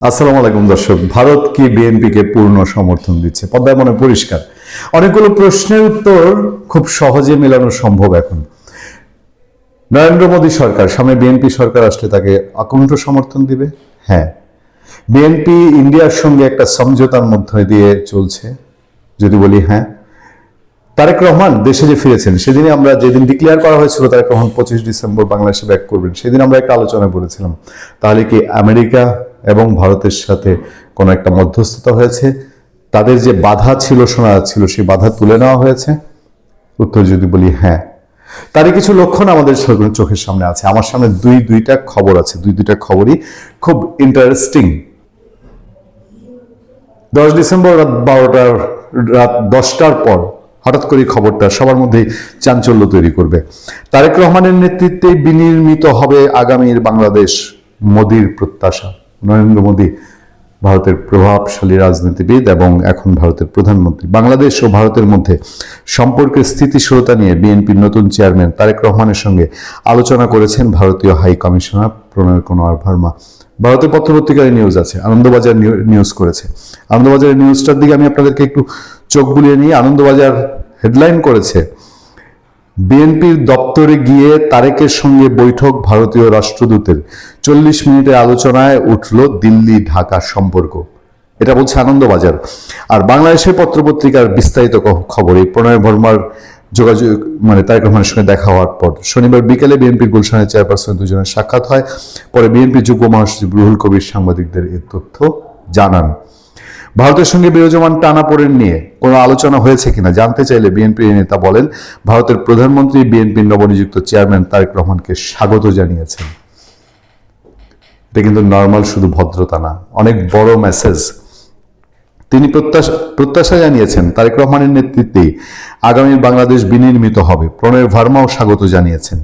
আসসালামু আলাইকুম দর্শক, ভারত কি বিএনপিকে পূর্ণ সমর্থন দিচ্ছে? পদ্মায় মনে পরিষ্কার। অনেকগুলো প্রশ্নের উত্তর খুব সহজে মেলানো সম্ভব এখন। নরেন্দ্র মোদী সরকার, সামনে বিএনপি সরকার আসলে তাকে আকুণ্ঠ সমর্থন দিবে। হ্যাঁ, বিএনপি ইন্ডিয়ার সঙ্গে একটা সমঝোতার মধ্যে দিয়ে চলছে। যদি বলি হ্যাঁ, তারেক রহমান দেশে যে ফিরেছেন সেদিনই আমরা, যেদিন ডিক্লেয়ার করা হয়েছিল তারেক রহমান 25 ডিসেম্বর বাংলাদেশে ব্যাক করবেন, সেদিন আমরা একটা আলোচনা করেছিলাম, তাহলে কি আমেরিকা এবং ভারতের সাথে কোনো একটা মধ্যস্থতা হয়েছে? তাদের যে বাধা ছিল, শোনা যাচ্ছিল, সেই বাধা তুলে নেওয়া হয়েছে? উত্তর যদি বলি হ্যাঁ, তারই কিছু লক্ষণ আমাদের চোখের সামনে আছে। আমার সামনে দুইটা খবর আছে, দুইটা খবরই খুব ইন্টারেস্টিং। 10 ডিসেম্বর রাত 10টার পর হঠাৎ করে খবরটা সবার মধ্যে চাঞ্চল্য তৈরি করবে। তারেক রহমানের নেতৃত্বে বিনির্মিত হবে আগামীর বাংলাদেশ, মোদির প্রত্যাশা। নরেন্দ্র মোদী ভারতের প্রভাবশালী রাজনীতিবিদ এবং এখন ভারতের প্রধানমন্ত্রী। বাংলাদেশ ও ভারতের মধ্যে সম্পর্কের স্থিতিশীলতা নিয়ে বিএনপির নতুন চেয়ারম্যান তারেক রহমানের সঙ্গে আলোচনা করেছেন ভারতীয় হাই কমিশনার প্রণয় কুমার ভার্মা। ভারতের পত্রপত্রিকায় নিউজ আছে, আনন্দবাজার নিউজ করেছে। আনন্দবাজারের নিউজটার দিকে আমি আপনাদেরকে একটু চোখ বুলিয়ে নিয়ে, আনন্দবাজার হেডলাইন করেছে, বিএনপির দপ্তরে গিয়ে তারেকের সঙ্গে বৈঠক ভারতীয় রাষ্ট্রদূতের, 40 মিনিটের আলোচনায় উঠল দিল্লি ঢাকা সম্পর্ক। এটা বলছে আনন্দবাজার। আর বাংলাদেশের পত্রপত্রিকার বিস্তারিত খবর, এই প্রণয় ভার্মার যোগাযোগ, মানে তারেক রহমানের সঙ্গে দেখা হওয়ার পর শনিবার বিকেলে বিএনপির গুলশানের চেয়ারপারসন দুজনের সাক্ষাৎ হয়। পরে বিএনপির যুগ্ম মহাসচিব রুহুল কবির সাংবাদিকদের এই তথ্য জানান। ভারতের সঙ্গে বিরাজমান টানাপোড়েন নিয়ে কোনো আলোচনা হয়েছে কিনা জানতে চাইলে বিএনপির নেতা বলেন, ভারতের প্রধানমন্ত্রী বিএনপির নবনিযুক্ত চেয়ারম্যান তারেক রহমানকে স্বাগত জানিয়েছেন। এটা কিন্তু নর্মাল শুধু ভদ্রতা না, অনেক বড় মেসেজ। তিনি প্রত্যাশা জানিয়েছেন তারেক রহমানের নেতৃত্বেই আগামী বাংলাদেশ বিনির্মিত হবে। প্রণয় ভার্মাও স্বাগত জানিয়েছেন।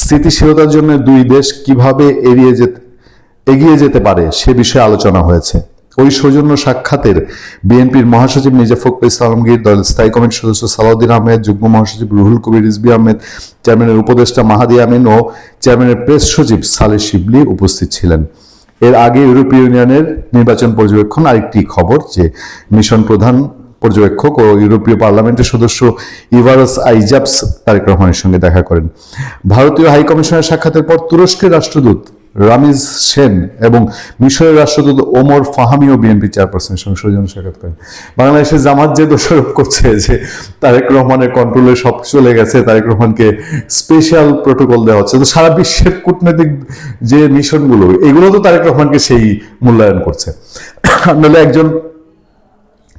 স্থিতিশীলতার জন্য দুই দেশ কিভাবে এগিয়ে যেতে পারে সে বিষয়ে আলোচনা হয়েছে। ওই সৌজন্য সাক্ষাতের বিএনপির মহাসচিব মির্জা ফখরুল ইসলাম আলমগীর, দলের স্থায়ী কমিটির সদস্য সালাউদ্দিন আহমেদ, যুগ্ম মহাসচিব রুহুল কবির রিজভী আহমেদ, চেয়ারম্যানের উপদেষ্টা মাহাদি আমিন ও চেয়ারম্যানের প্রেস সচিব সালেহ শিবলি উপস্থিত ছিলেন। এর আগে ইউরোপীয় ইউনিয়নের নির্বাচন পর্যবেক্ষণ আরেকটি খবর, যে মিশন প্রধান পর্যবেক্ষক ও ইউরোপীয় পার্লামেন্টের সদস্য ইভারস আইজাবস তারেক রহমানের সঙ্গে দেখা করেন। ভারতীয় হাই কমিশনের সাক্ষাতের পর তুরস্কের রাষ্ট্রদূত রামিজ সেন এবং মিশরের রাষ্ট্রদূত ওমর ফাহামিও বিএনপি চেয়ারপারসনের সঙ্গে সৌজন্য সাক্ষাৎ করেন। বাংলাদেশের জামাত যে দোষারোপ করছে যে তারেক রহমানের কন্ট্রোলে সব চলে গেছে, তারেক রহমানকে স্পেশাল প্রোটোকল দেওয়া হচ্ছে, তো সারা বিশ্বের কূটনৈতিক যে মিশনগুলো, এগুলো তো তারেক রহমানকে সেই মূল্যায়ন করছে। নাহলে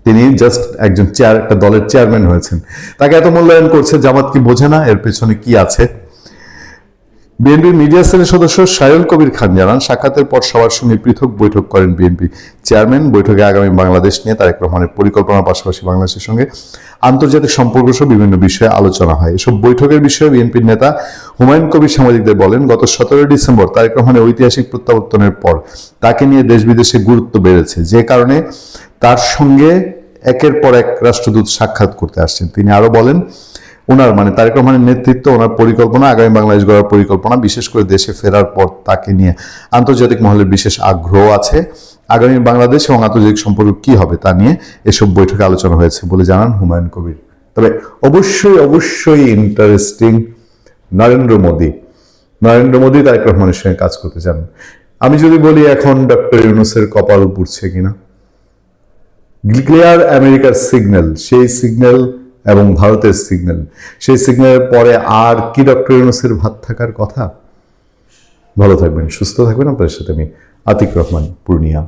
তিনি জাস্ট একজন একটা দলের চেয়ারম্যান হয়েছেন, তাকে এত মূল্যায়ন করছে, জামাত কি বোঝে না এর পেছনে কি আছে? বিএনপির মিডিয়া সেলের সদস্য সায়ুল কবির খান জানান, সাক্ষাতের পর সবার সঙ্গে পৃথক বৈঠক করেন বিএনপি চেয়ারম্যান। বৈঠকে আগামী বাংলাদেশ নিয়ে তারেক রহমানের পরিকল্পনার পাশাপাশি বাংলাদেশের সঙ্গে আন্তর্জাতিক সম্পর্ক সহ বিভিন্ন বিষয়ে আলোচনা হয়। এসব বৈঠকের বিষয়ে বিএনপির নেতা হুমায়ুন কবির সাংবাদিকদের বলেন, গত 17 ডিসেম্বর তারেক রহমানের ঐতিহাসিক প্রত্যাবর্তনের পর তাকে নিয়ে দেশ বিদেশে গুরুত্ব বেড়েছে, যে কারণে তার সঙ্গে একের পর এক রাষ্ট্রদূত সাক্ষাৎ করতে আসছেন। তিনি আরো বলেন, ওনার মানে তারেক রহমানের নেতৃত্ব, ওনার পরিকল্পনা, আগামী বাংলাদেশ গড়ার পরিকল্পনা, বিশেষ করে দেশে ফেরার পর তাকে নিয়ে আন্তর্জাতিক মহলের বিশেষ আগ্রহ আছে। আগামী বাংলাদেশ এবং আন্তর্জাতিক সম্পর্ক কি হবে তা নিয়ে এসব বৈঠকে আলোচনা হয়েছে বলে জানান হুমায়ুন কবির। তবে অবশ্যই ইন্টারেস্টিং, নরেন্দ্র মোদী তারেক রহমানের সঙ্গে কাজ করতে চান। আমি যদি বলি এখন ডক্টর ইউনূসের কপাল পুড়ছে কিনা, ক্লিয়ার আমেরিকার সিগন্যাল, সেই সিগন্যাল এবং ভারতের সিগন্যাল, সেই সিগন্যালের পরে আর কি ডক্টর ইউনূসের ভাত থাকার কথা? ভালো থাকবেন, সুস্থ থাকবেন। আপনাদের সাথে আমি আতিক রহমান, পূর্ণিয়া।